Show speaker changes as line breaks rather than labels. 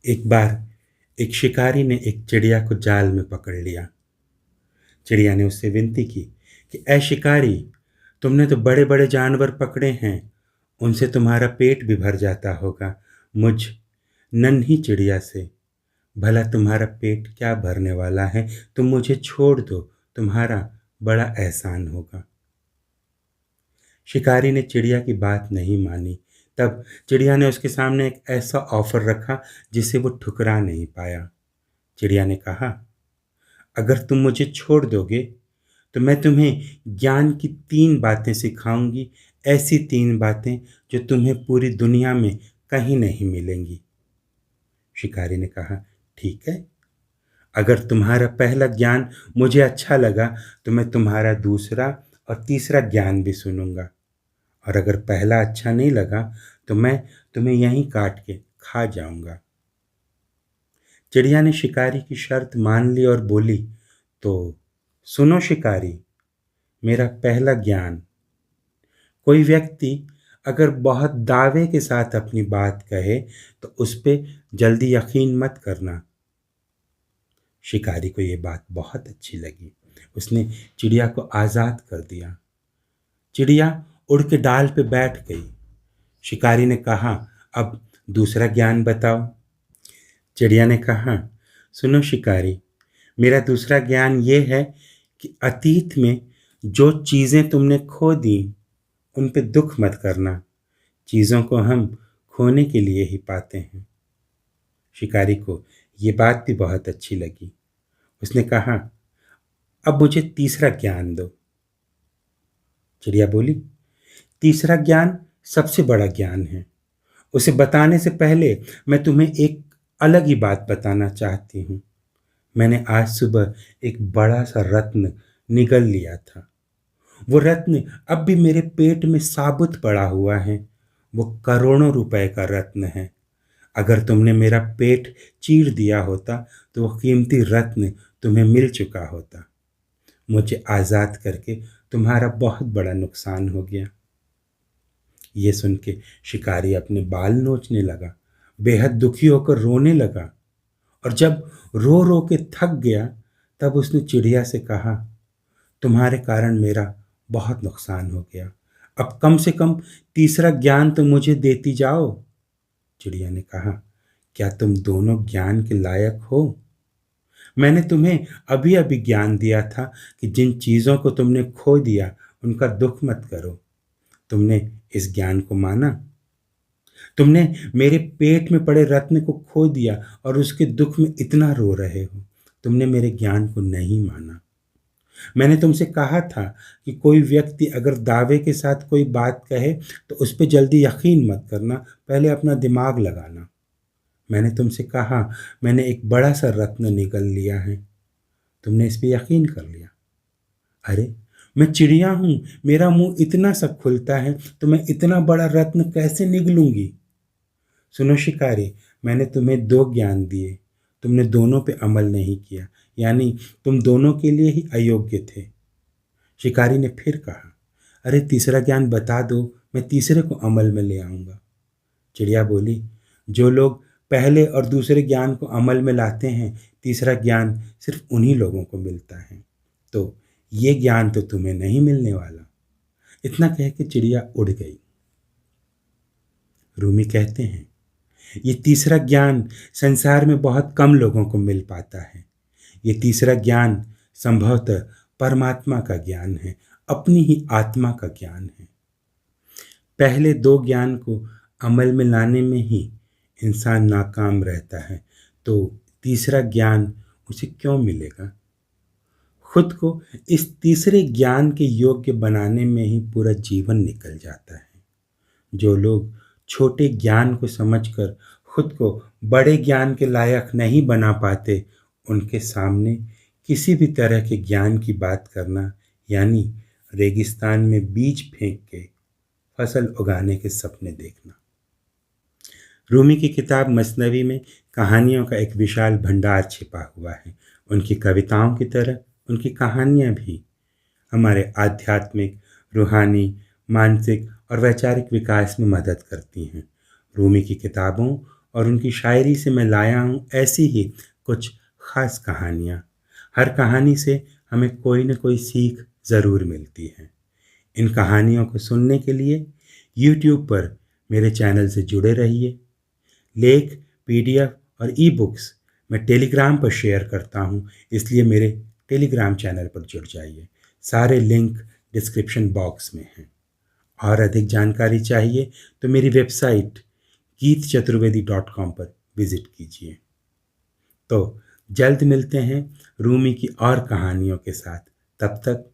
एक बार एक शिकारी ने एक चिड़िया को जाल में पकड़ लिया। चिड़िया ने उससे विनती की कि ऐ शिकारी, तुमने तो बड़े बड़े जानवर पकड़े हैं, उनसे तुम्हारा पेट भी भर जाता होगा। मुझ नन्ही चिड़िया से भला तुम्हारा पेट क्या भरने वाला है। तुम मुझे छोड़ दो, तुम्हारा बड़ा एहसान होगा। शिकारी ने चिड़िया की बात नहीं मानी। तब चिड़िया ने उसके सामने एक ऐसा ऑफर रखा जिसे वो ठुकरा नहीं पाया। चिड़िया ने कहा, अगर तुम मुझे छोड़ दोगे तो मैं तुम्हें ज्ञान की 3 बातें सिखाऊंगी, ऐसी 3 बातें जो तुम्हें पूरी दुनिया में कहीं नहीं मिलेंगी। शिकारी ने कहा, ठीक है, अगर तुम्हारा पहला ज्ञान मुझे अच्छा लगा तो मैं तुम्हारा दूसरा और तीसरा ज्ञान भी सुनूंगा, और अगर पहला अच्छा नहीं लगा तो मैं तुम्हें यहीं काट के खा जाऊंगा। चिड़िया ने शिकारी की शर्त मान ली और बोली, तो सुनो शिकारी, मेरा पहला ज्ञान, कोई व्यक्ति अगर बहुत दावे के साथ अपनी बात कहे तो उस पे जल्दी यकीन मत करना। शिकारी को ये बात बहुत अच्छी लगी। उसने चिड़िया को आज़ाद कर दिया। चिड़िया उड़ के डाल पे बैठ गई। शिकारी ने कहा, अब दूसरा ज्ञान बताओ। चिड़िया ने कहा, सुनो शिकारी, मेरा दूसरा ज्ञान ये है कि अतीत में जो चीज़ें तुमने खो दी उन पे दुख मत करना। चीज़ों को हम खोने के लिए ही पाते हैं। शिकारी को ये बात भी बहुत अच्छी लगी। उसने कहा, अब मुझे तीसरा ज्ञान दो। चिड़िया बोली, तीसरा ज्ञान सबसे बड़ा ज्ञान है। उसे बताने से पहले मैं तुम्हें एक अलग ही बात बताना चाहती हूँ। मैंने आज सुबह एक बड़ा सा रत्न निगल लिया था। वो रत्न अब भी मेरे पेट में साबुत पड़ा हुआ है। वो करोड़ों रुपए का रत्न है। अगर तुमने मेरा पेट चीर दिया होता तो वो कीमती रत्न तुम्हें मिल चुका होता। मुझे आज़ाद करके तुम्हारा बहुत बड़ा नुकसान हो गया। ये सुन के शिकारी अपने बाल नोचने लगा, बेहद दुखी होकर रोने लगा, और जब रो रो के थक गया तब उसने चिड़िया से कहा, तुम्हारे कारण मेरा बहुत नुकसान हो गया, अब कम से कम तीसरा ज्ञान तो मुझे देती जाओ। चिड़िया ने कहा, क्या तुम दोनों ज्ञान के लायक हो? मैंने तुम्हें अभी अभी ज्ञान दिया था कि जिन चीज़ों को तुमने खो दिया उनका दुख मत करो। तुमने इस ज्ञान को माना? तुमने मेरे पेट में पड़े रत्न को खो दिया और उसके दुख में इतना रो रहे हो। तुमने मेरे ज्ञान को नहीं माना। मैंने तुमसे कहा था कि कोई व्यक्ति अगर दावे के साथ कोई बात कहे तो उस पर जल्दी यकीन मत करना, पहले अपना दिमाग लगाना। मैंने तुमसे कहा मैंने एक बड़ा सा रत्न निगल लिया है, तुमने इस पे यकीन कर लिया। अरे, मैं चिड़िया हूँ, मेरा मुंह इतना सा खुलता है तो मैं इतना बड़ा रत्न कैसे निगलूंगी? सुनो शिकारी, मैंने तुम्हें 2 ज्ञान दिए, तुमने दोनों पे अमल नहीं किया, यानी तुम दोनों के लिए ही अयोग्य थे। शिकारी ने फिर कहा, अरे तीसरा ज्ञान बता दो, मैं तीसरे को अमल में ले आऊँगा। चिड़िया बोली, जो लोग पहले और दूसरे ज्ञान को अमल में लाते हैं, तीसरा ज्ञान सिर्फ उन्हीं लोगों को मिलता है, तो ये ज्ञान तो तुम्हें नहीं मिलने वाला। इतना कह के चिड़िया उड़ गई। रूमी कहते हैं, ये तीसरा ज्ञान संसार में बहुत कम लोगों को मिल पाता है। ये तीसरा ज्ञान संभवतः परमात्मा का ज्ञान है, अपनी ही आत्मा का ज्ञान है। पहले 2 ज्ञान को अमल में लाने में ही इंसान नाकाम रहता है, तो तीसरा ज्ञान उसे क्यों मिलेगा? खुद को इस तीसरे ज्ञान के योग्य बनाने में ही पूरा जीवन निकल जाता है। जो लोग छोटे ज्ञान को समझकर खुद को बड़े ज्ञान के लायक नहीं बना पाते, उनके सामने किसी भी तरह के ज्ञान की बात करना यानी रेगिस्तान में बीज फेंक के फसल उगाने के सपने देखना। रूमी की किताब मसनवी में कहानियों का एक विशाल भंडार छिपा हुआ है। उनकी कविताओं की तरह उनकी कहानियाँ भी हमारे आध्यात्मिक, रूहानी, मानसिक और वैचारिक विकास में मदद करती हैं। रूमी की किताबों और उनकी शायरी से मैं लाया हूँ ऐसी ही कुछ ख़ास कहानियाँ। हर कहानी से हमें कोई न कोई सीख ज़रूर मिलती है। इन कहानियों को सुनने के लिए यूट्यूब पर मेरे चैनल से जुड़े रहिए। लेख, पीडीएफ और ई बुक्स मैं टेलीग्राम पर शेयर करता हूँ, इसलिए मेरे टेलीग्राम चैनल पर जुड़ जाइए। सारे लिंक डिस्क्रिप्शन बॉक्स में हैं। और अधिक जानकारी चाहिए तो मेरी वेबसाइट geetchaturvedi.com पर विजिट कीजिए। तो जल्द मिलते हैं रूमी की और कहानियों के साथ। तब तक